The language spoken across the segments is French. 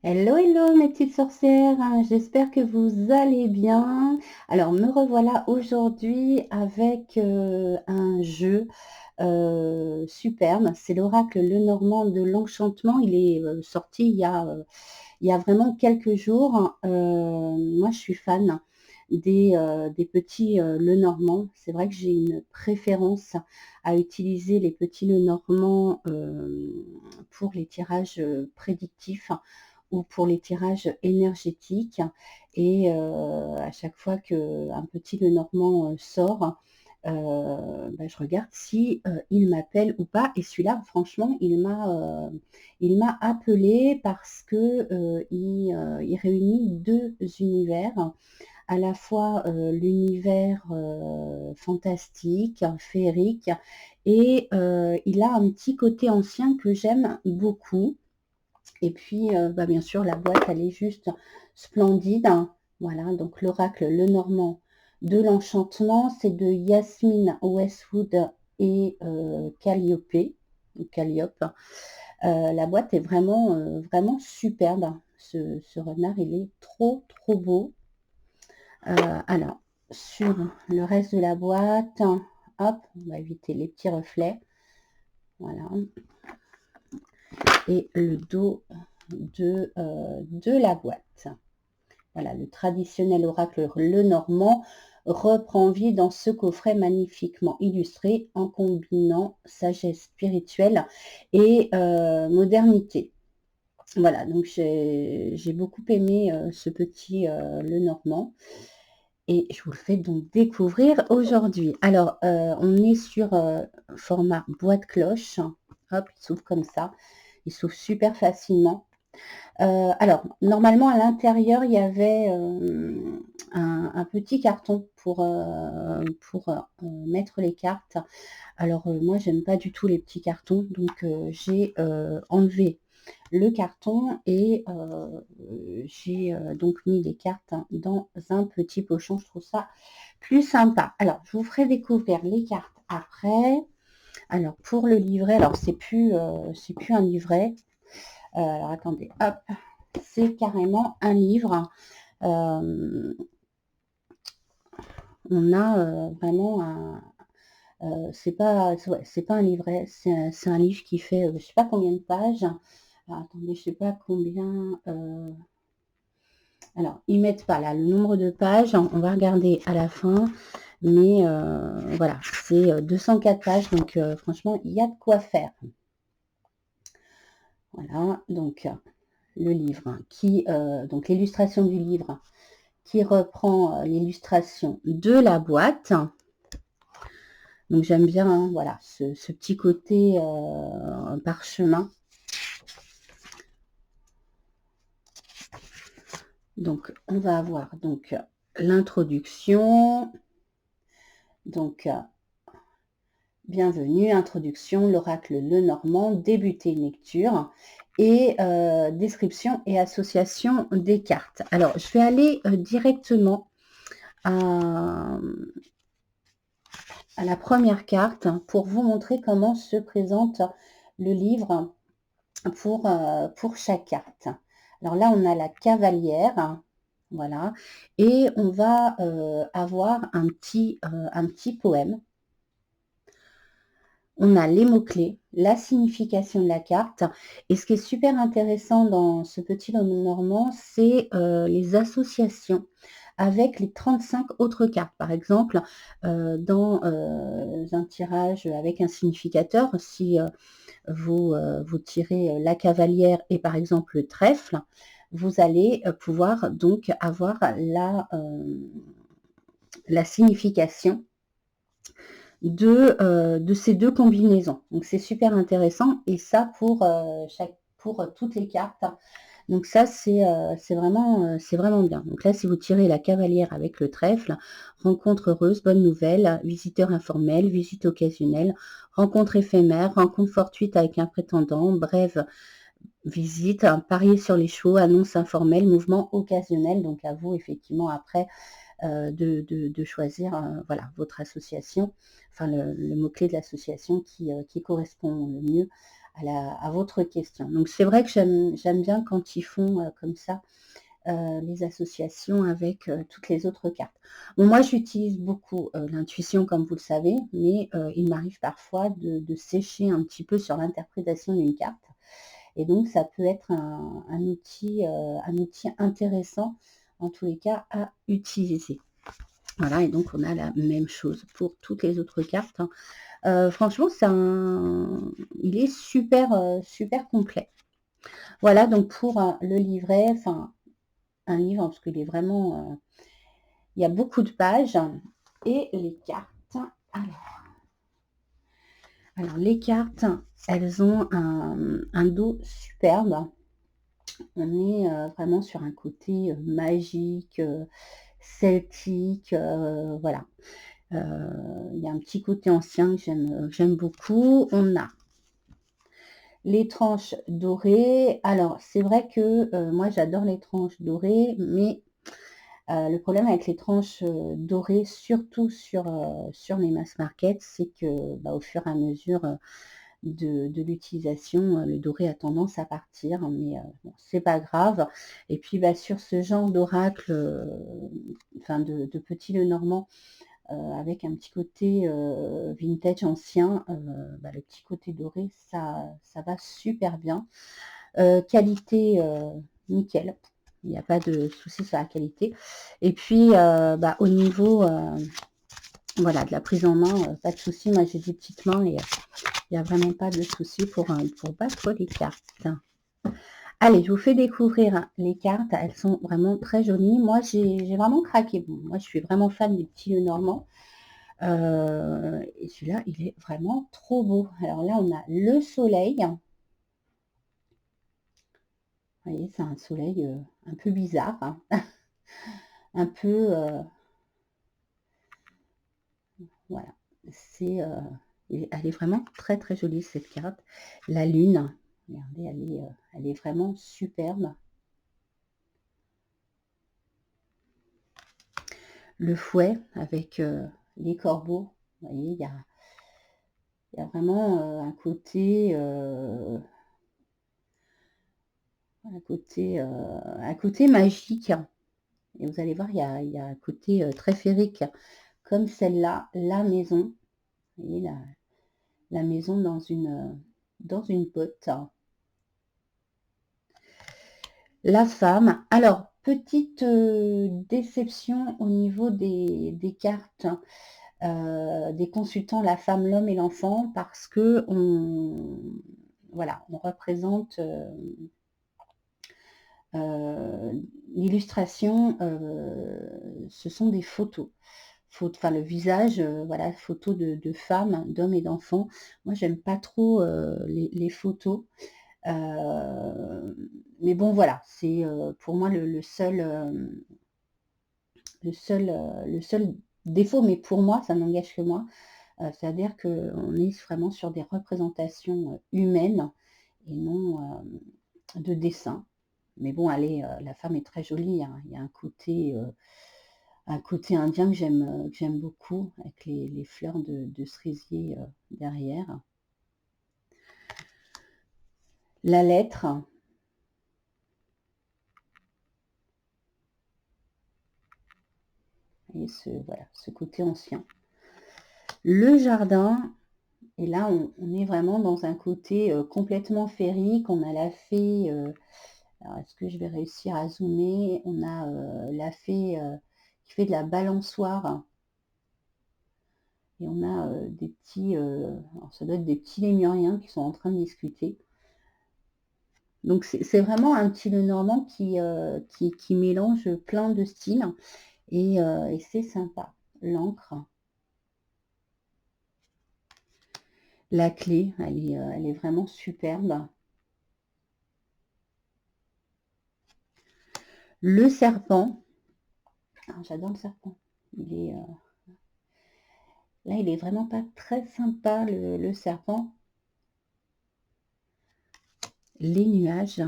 Hello, hello mes petites sorcières, j'espère que vous allez bien. Alors me revoilà aujourd'hui avec un jeu superbe, c'est l'oracle Lenormand de l'enchantement. Il est sorti il y a vraiment quelques jours. Moi je suis fan des petits Lenormand. C'est vrai que j'ai une préférence à utiliser les petits Lenormand pour les tirages prédictifs ou pour les tirages énergétiques. Et à chaque fois qu'un petit Lenormand sort, je regarde si il m'appelle ou pas. Et celui-là, franchement, il m'a appelé parce que il réunit deux univers, à la fois l'univers fantastique, féerique, et il a un petit côté ancien que j'aime beaucoup. Et puis, bien sûr, la boîte, elle est juste splendide. Voilà, donc l'oracle Lenormand de l'enchantement, c'est de Yasmine Westwood et Calliope. Calliope. La boîte est vraiment, vraiment superbe. Ce renard, il est trop, trop beau. Alors, sur le reste de la boîte, hop, on va éviter les petits reflets. Voilà. Et le dos de la boîte. Voilà, le traditionnel oracle Lenormand reprend vie dans ce coffret magnifiquement illustré en combinant sagesse spirituelle et modernité. Voilà, donc j'ai beaucoup aimé ce petit Lenormand et je vous le fais donc découvrir aujourd'hui. Alors, on est sur format boîte cloche. Hop, il s'ouvre comme ça. Il s'ouvre super facilement. Alors, normalement, à l'intérieur, il y avait un petit carton pour mettre les cartes. Alors, moi, j'aime pas du tout les petits cartons, donc j'ai enlevé le carton et j'ai donc mis les cartes dans un petit pochon. Je trouve ça plus sympa. Alors, je vous ferai découvrir les cartes après. Alors, pour le livret, alors c'est plus un livret. Alors, attendez, hop, c'est carrément un livre. On a vraiment un. C'est pas un livret, c'est un livre qui fait je sais pas combien de pages. Alors, attendez, je sais pas combien. Alors, ils mettent pas là le nombre de pages. On va regarder à la fin. Mais voilà, c'est 204 pages. Donc, franchement, il y a de quoi faire. Voilà, donc le livre donc l'illustration du livre qui reprend l'illustration de la boîte. Donc j'aime bien voilà, ce petit côté parchemin. Donc on va avoir donc l'introduction. Donc bienvenue, introduction, l'oracle Lenormand, débuter une lecture et description et association des cartes. Alors je vais aller directement à la première carte pour vous montrer comment se présente le livre pour chaque carte. Alors là, on a la cavalière, voilà, et on va avoir un petit poème. On a les mots-clés, la signification de la carte. Et ce qui est super intéressant dans ce petit Lenormand, c'est les associations avec les 35 autres cartes. Par exemple, dans un tirage avec un significateur, si vous tirez la cavalière et par exemple le trèfle, vous allez pouvoir donc avoir la signification de ces deux combinaisons. Donc c'est super intéressant et ça pour toutes les cartes. Donc ça c'est vraiment bien. Donc là si vous tirez la cavalière avec le trèfle, rencontre heureuse, bonne nouvelle, visiteur informel, visite occasionnelle, rencontre éphémère, rencontre fortuite avec un prétendant, brève visite, parier sur les chevaux, annonce informelle, mouvement occasionnel. Donc à vous effectivement après de choisir voilà, votre association, enfin le mot-clé de l'association qui correspond le mieux à votre question. Donc c'est vrai que j'aime bien quand ils font comme ça les associations avec toutes les autres cartes. Bon, moi, j'utilise beaucoup l'intuition, comme vous le savez, mais il m'arrive parfois de sécher un petit peu sur l'interprétation d'une carte. Et donc, ça peut être un outil intéressant, en tous les cas, à utiliser. Voilà, et donc on a la même chose pour toutes les autres cartes. Franchement, il est super complet. Voilà, donc pour le livret, enfin, un livre, parce qu'il est vraiment... il y a beaucoup de pages. Et les cartes, alors les cartes, elles ont un dos superbe. On est vraiment sur un côté magique, celtique, voilà. Il y a un petit côté ancien que j'aime beaucoup. On a les tranches dorées. Alors, c'est vrai que moi, j'adore les tranches dorées, mais le problème avec les tranches dorées, surtout sur les mass market, c'est que au fur et à mesure de l'utilisation, le doré a tendance à partir, mais bon, c'est pas grave. Et puis sur ce genre d'oracle, enfin de petit Lenormand, avec un petit côté vintage ancien, le petit côté doré, ça va super bien. Qualité nickel, il n'y a pas de souci sur la qualité. Et puis au niveau voilà, de la prise en main, pas de souci. Moi j'ai des petites mains et il n'y a vraiment pas de souci pour battre les cartes. Allez, je vous fais découvrir les cartes. Elles sont vraiment très jolies. Moi, j'ai vraiment craqué. Bon, moi, je suis vraiment fan des petits Lenormand. Et celui-là, il est vraiment trop beau. Alors là, on a le soleil. Vous voyez, c'est un soleil un peu bizarre. Hein. Un peu... voilà. Elle est vraiment très jolie, cette carte. La lune, regardez, elle est vraiment superbe. Le fouet avec les corbeaux. Vous voyez, il y a vraiment un côté magique. Et vous allez voir, il y a un côté très féerique, comme celle-là, la maison. Vous voyez, la maison dans une botte. La femme. Alors, petite déception au niveau des cartes. Des consultants, la femme, l'homme et l'enfant, parce que voilà, on représente l'illustration, ce sont des photos. Enfin, le visage, voilà, photos de femmes, d'hommes et d'enfants. Moi, j'aime pas trop les photos. Mais bon, voilà, c'est pour moi le seul défaut, mais pour moi, ça n'engage que moi. C'est-à-dire qu'on est vraiment sur des représentations humaines et non de dessin. Mais bon, allez, la femme est très jolie. Hein. Il y a un côté indien que j'aime beaucoup, avec les fleurs de cerisier derrière. La lettre. Et voilà, ce côté ancien. Le jardin. Et là, on est vraiment dans un côté complètement féerique. On a la fée, alors est-ce que je vais réussir à zoomer? On a la fée qui fait de la balançoire. Et on a des petits, alors ça doit être des petits lémuriens qui sont en train de discuter. Donc c'est vraiment un petit Lenormand qui mélange plein de styles. Et c'est sympa. L'encre. La clé, elle est vraiment superbe. Le serpent. Ah, j'adore le serpent. Là, il est vraiment pas très sympa, le serpent. Les nuages.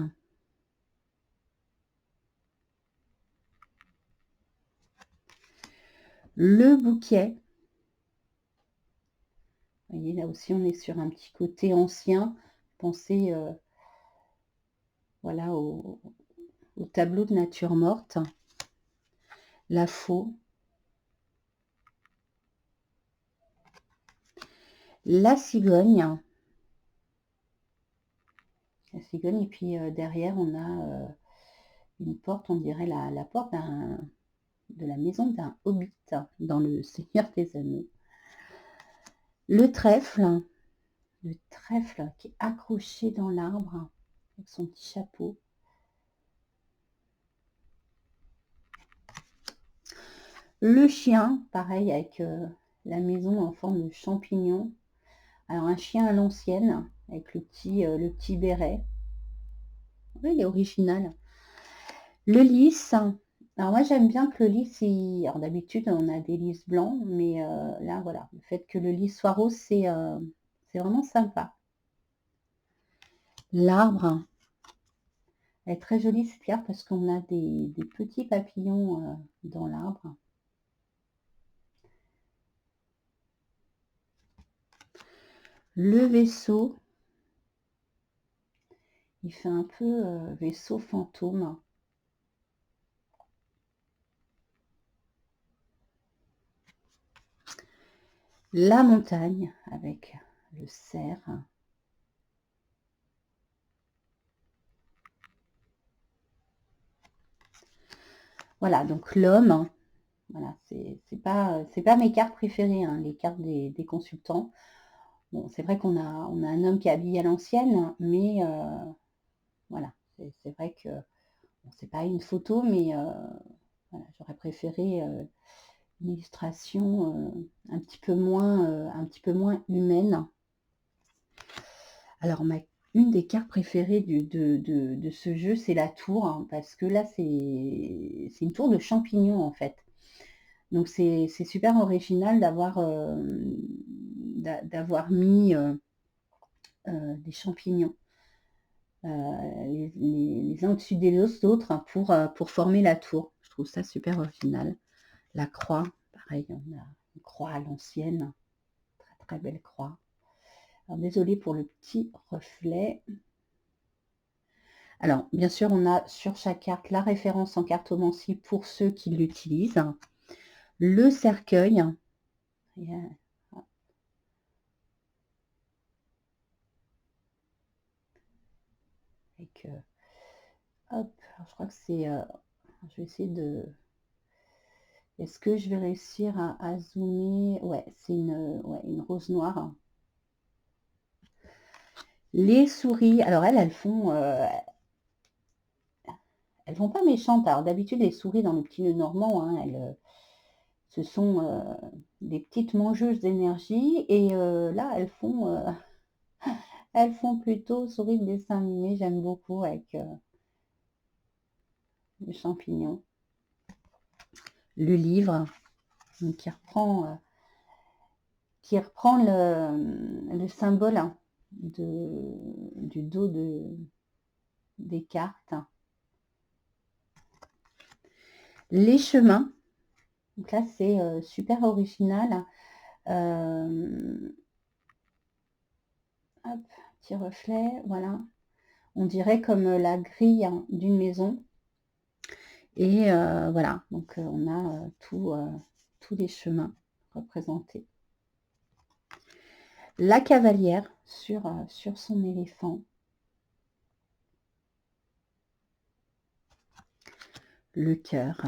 Le bouquet. Vous voyez, là aussi, on est sur un petit côté ancien. penser voilà, au tableau de nature morte, la faux, la cigogne. La cigogne, et puis derrière, on a une porte, on dirait la porte de la maison d'un hobbit dans le Seigneur des Anneaux. Le trèfle qui est accroché dans l'arbre avec son petit chapeau. Le chien, pareil, avec la maison en forme de champignon. Alors un chien à l'ancienne, avec le petit béret. Oui, il est original. Le lys. Alors moi j'aime bien que le lys, alors d'habitude on a des lys blancs, mais là voilà, le fait que le lys soit rose, c'est vraiment sympa. L'arbre, elle est très jolie cette carte parce qu'on a des petits papillons dans l'arbre. Le vaisseau, il fait un peu vaisseau fantôme. La montagne avec le cerf. Voilà, donc l'homme, voilà, c'est pas mes cartes préférées, hein, les cartes des consultants. Bon, c'est vrai qu'on a un homme qui est habillé à l'ancienne, mais voilà, c'est vrai que bon, c'est pas une photo, mais voilà, j'aurais préféré une illustration un petit peu moins humaine. Alors, une des cartes préférées de ce jeu, c'est la tour, hein, parce que là, c'est une tour de champignons, en fait. Donc, c'est super original d'avoir mis des champignons les uns au-dessus des autres, hein, pour former la tour. Je trouve ça super original. La croix, pareil, on a une croix à l'ancienne, très très belle croix. Alors désolée pour le petit reflet. Alors bien sûr, on a sur chaque carte la référence en cartomancie pour ceux qui l'utilisent. Le cercueil. Avec, hop, alors je crois que c'est... je vais essayer de... Est-ce que je vais réussir à zoomer? Ouais, c'est une rose noire. Les souris, alors elles font pas méchantes. Alors d'habitude, les souris dans le petit nœud normand, hein, ce sont des petites mangeuses d'énergie. Et là, elles font plutôt souris de dessin animé. J'aime beaucoup avec les champignons. Le livre, donc, qui reprend le symbole, hein, du dos des cartes. Les chemins. Donc là, c'est super original. Hop, petit reflet, voilà. On dirait comme la grille, hein, d'une maison. Et voilà, donc on a tous les chemins représentés. La cavalière sur son éléphant. Le cœur.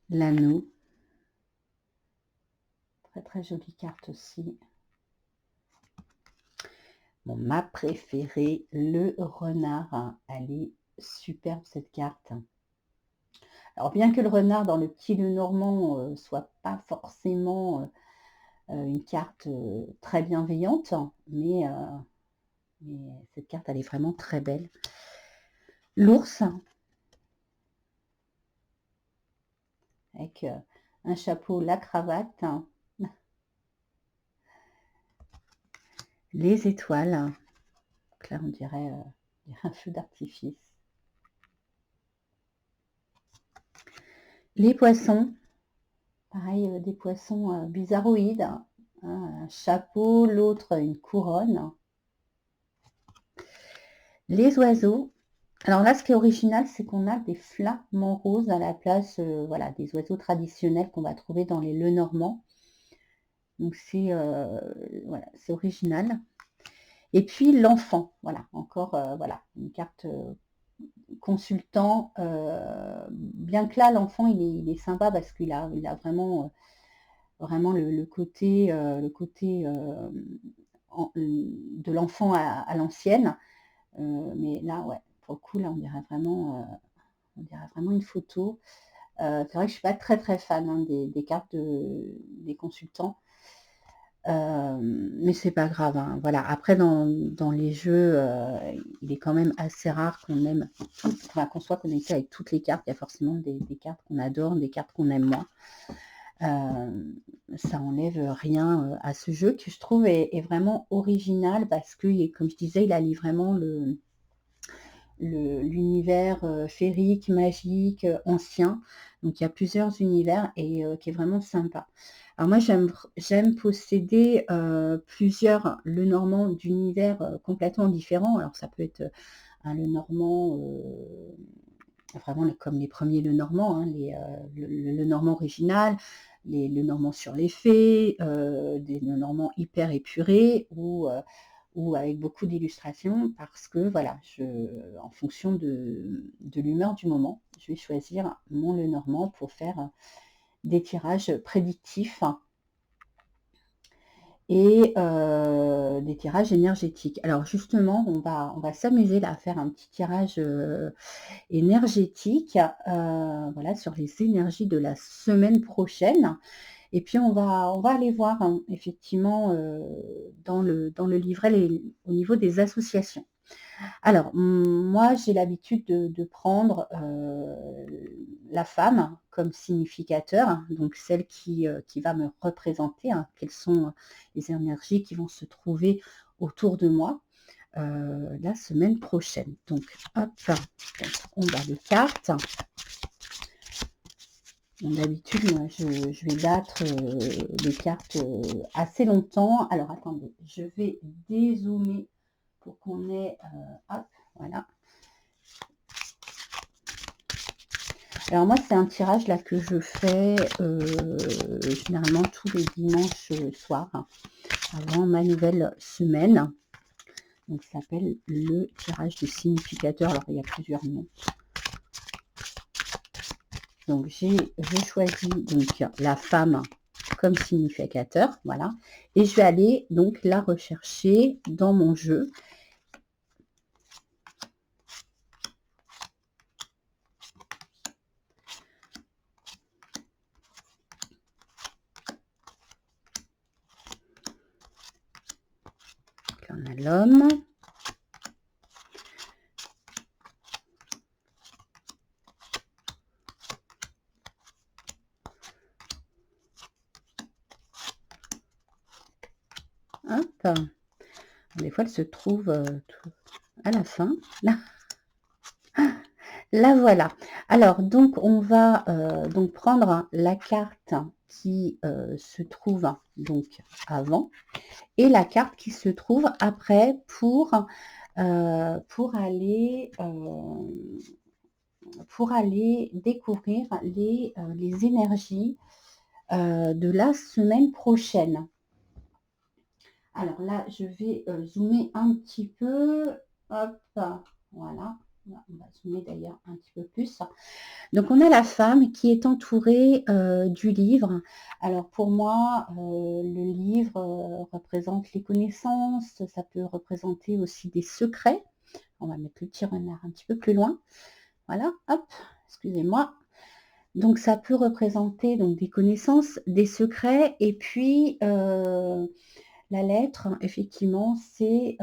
L'anneau. Très très jolie carte aussi. Bon, ma préférée, le renard. Elle est superbe cette carte. Alors bien que le renard dans le petit nœud normand soit pas forcément une carte très bienveillante, mais cette carte, elle est vraiment très belle. L'ours, avec un chapeau, la cravate. Les étoiles. Donc là, on dirait un feu d'artifice. Les poissons, Pareil, des poissons, bizarroïdes, hein, un chapeau, l'autre une couronne. Les oiseaux, alors là, ce qui est original, c'est qu'on a des flamants roses à la place, voilà, des oiseaux traditionnels qu'on va trouver dans les Lenormand. Donc c'est, voilà, c'est original. Et puis l'enfant, voilà, encore, voilà, une carte, consultant, bien que là, l'enfant, il est sympa parce qu'il a vraiment, vraiment le côté, de l'enfant à l'ancienne. Mais là, ouais, pour le coup, là, on dirait vraiment une photo. C'est vrai que je suis pas très, très fan, hein, des cartes des consultants. Mais c'est pas grave, hein. Voilà, après dans les jeux, il est quand même assez rare qu'on aime enfin, qu'on soit connecté avec toutes les cartes. Il y a forcément des cartes qu'on adore, des cartes qu'on aime moins. Ça enlève rien, à ce jeu que je trouve est vraiment original parce que, comme je disais, il allie vraiment l'univers, féerique, magique, ancien. Donc il y a plusieurs univers et qui est vraiment sympa. Alors moi j'aime posséder, plusieurs Lenormand d'univers, complètement différents. Alors ça peut être, un Lenormand, vraiment comme les premiers Lenormand, hein, le Lenormand original, les Lenormand sur les fées, des Lenormand hyper épurés ou avec beaucoup d'illustrations parce que voilà, en fonction de l'humeur du moment, je vais choisir mon Lenormand pour faire des tirages prédictifs et des tirages énergétiques. Alors justement, on va s'amuser là à faire un petit tirage énergétique, voilà, sur les énergies de la semaine prochaine. Et puis on va aller voir, hein, effectivement, dans le livret au niveau des associations. Alors, moi, j'ai l'habitude de prendre, la femme comme significateur, hein, donc celle qui va me représenter, hein, quelles sont les énergies qui vont se trouver autour de moi, la semaine prochaine. Donc hop, on va les cartes. Bon, d'habitude, moi, je vais battre, les cartes, assez longtemps. Alors attendez, je vais dézoomer pour qu'on ait, hop, voilà. Alors moi, c'est un tirage là que je fais généralement tous les dimanches soirs, hein, avant ma nouvelle semaine. Donc ça s'appelle le tirage du significateur. Alors il y a plusieurs noms. Donc je choisis donc la femme comme significateur, voilà. Et je vais aller donc la rechercher dans mon jeu. Donc, on a l'homme. Hop. Des fois, elle se trouve à la fin. Là. La voilà. Alors, donc, on va donc prendre la carte qui se trouve donc avant et la carte qui se trouve après pour aller découvrir les énergies de la semaine prochaine. Alors là, je vais zoomer un petit peu. Hop, voilà. On va zoomer d'ailleurs un petit peu plus. Donc, on a la femme qui est entourée du livre. Alors, pour moi, le livre représente les connaissances. Ça peut représenter aussi des secrets. On va mettre le petit renard un petit peu plus loin. Voilà, hop, excusez-moi. Donc, ça peut représenter donc, des connaissances, des secrets. Et puis, la lettre, effectivement, c'est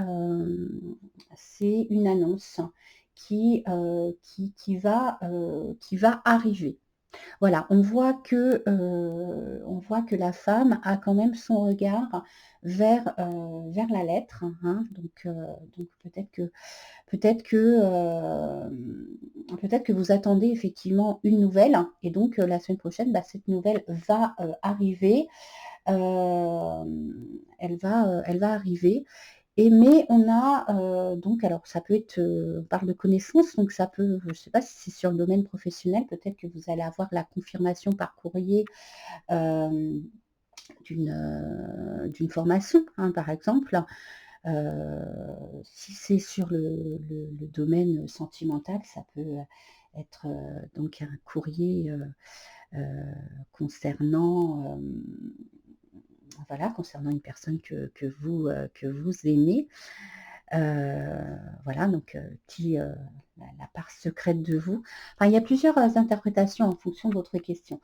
une annonce qui va arriver. Voilà, on voit que la femme a quand même son regard vers la lettre, hein, donc peut-être que, peut-être que vous attendez effectivement une nouvelle et donc la semaine prochaine, bah, cette nouvelle va, arriver, elle va arriver et mais on a, donc alors ça peut être, on parle de connaissances, donc ça peut je ne sais pas si c'est sur le domaine professionnel, peut-être que vous allez avoir la confirmation par courrier, hem, d'une formation, hein, par exemple. Si c'est sur le domaine sentimental, ça peut, être, donc un courrier, heu, concernant, voilà, concernant une personne que vous aimez. Voilà, donc qui, la part secrète de vous. Enfin, il y a plusieurs, interprétations en fonction de votre question.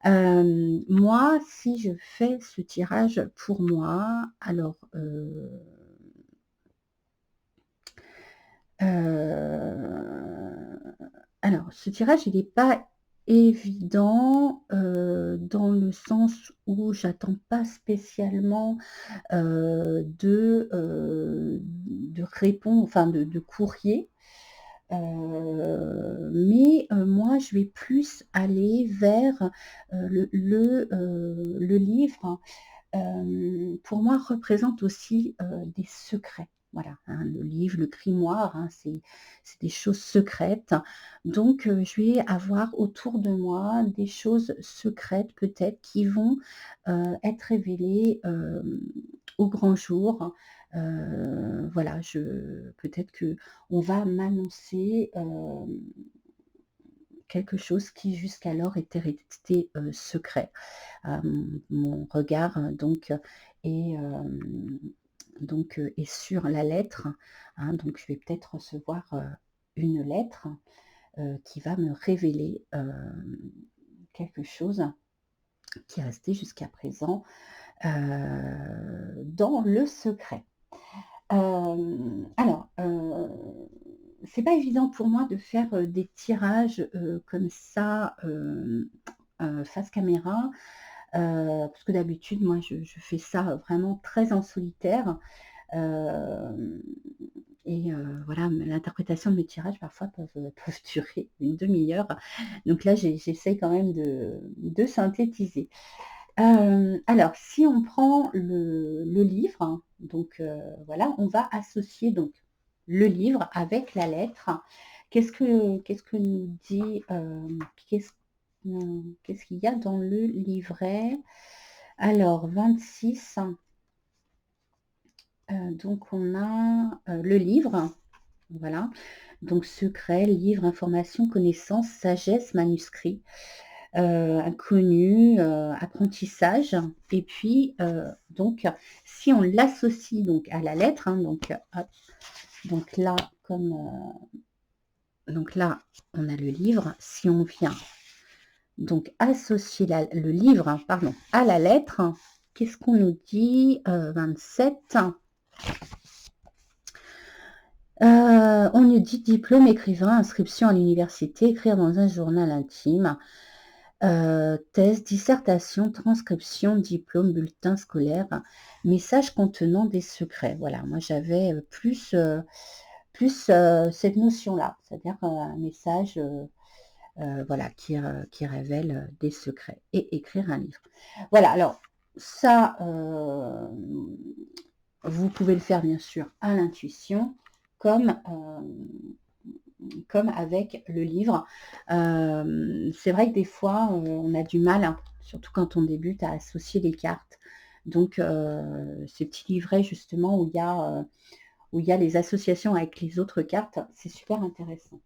Moi, si je fais ce tirage pour moi, Heu, alors ce tirage, il n'est pas évident, dans le sens où j'attends pas spécialement, de enfin de courrier, mais moi je vais plus aller vers, le livre. Pour moi, représente aussi, des secrets. Voilà, hein, le livre, le grimoire, hein, c'est des choses secrètes. Donc je vais avoir autour de moi des choses secrètes peut-être qui vont, être révélées, au grand jour. Voilà, je peut-être que on va m'annoncer, quelque chose qui jusqu'alors était resté, secret. Mon regard, est, est sur la lettre, hein, donc je vais peut-être recevoir, une lettre, qui va me révéler, quelque chose qui est resté jusqu'à présent, dans le secret. Alors, c'est pas évident pour moi de faire, des tirages, comme ça, face caméra. Parce que d'habitude, moi, je fais ça, vraiment très en solitaire, hem et voilà, l'interprétation de mes tirages parfois peuvent durer une demi heure. Donc là, j'essaye quand même de synthétiser. Alors si on prend le livre, hein, voilà, on va associer donc le livre avec la lettre. Qu'est-ce que nous dit, qu'est-ce qu'il y a dans le livret? Alors 26, donc on a, le livre, voilà, donc secret, livre, information, connaissance, sagesse, manuscrit, inconnu, apprentissage et puis, donc si on l'associe donc à la lettre, hein, hop, donc là comme, donc là on a le livre. Si on vient donc associer le livre, hein, pardon, à la lettre, qu'est-ce qu'on nous dit? 27. On nous dit diplôme, écrivain, inscription à l'université, écrire dans un journal intime, thèse, dissertation, transcription, diplôme, bulletin scolaire, message contenant des secrets. Voilà, moi j'avais, plus, cette notion-là, c'est-à-dire, un message, voilà qui révèle, des secrets et écrire un livre. Voilà, alors ça, vous pouvez le faire bien sûr à l'intuition comme, comme avec le livre. C'est vrai que des fois, on a du mal, hein, surtout quand on débute, à associer les cartes. Donc ces petits livrets justement où il y a les associations avec les autres cartes, c'est super intéressant.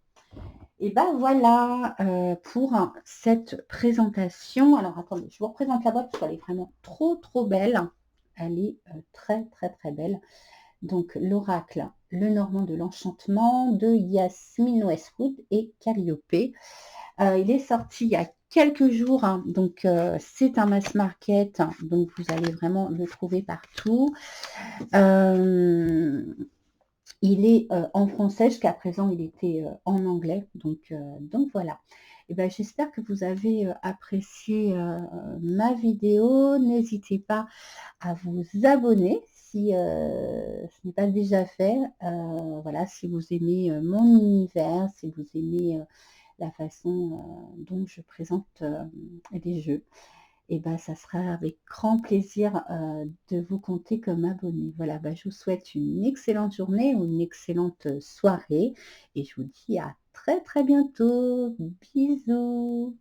Et ben voilà, pour cette présentation. Alors attendez, je vous représente la boîte parce qu'elle est vraiment trop, trop belle. Elle est, très, très, très belle. Donc l'oracle Le Normand de l'Enchantement de Yasmine Westwood et Calliope. Il est sorti il y a quelques jours, hein, donc c'est un mass market, hein, donc vous allez vraiment le trouver partout. Il est, en français, jusqu'à présent il était, en anglais, donc voilà. Et ben, j'espère que vous avez, apprécié, ma vidéo. N'hésitez pas à vous abonner si, ce n'est pas déjà fait. Voilà, si vous aimez, mon univers, si vous aimez, la façon, dont je présente, les jeux. Et ben, ça sera avec grand plaisir, de vous compter comme abonné. Voilà, bah, je vous souhaite une excellente journée ou une excellente, soirée et je vous dis à très, très bientôt. Bisous.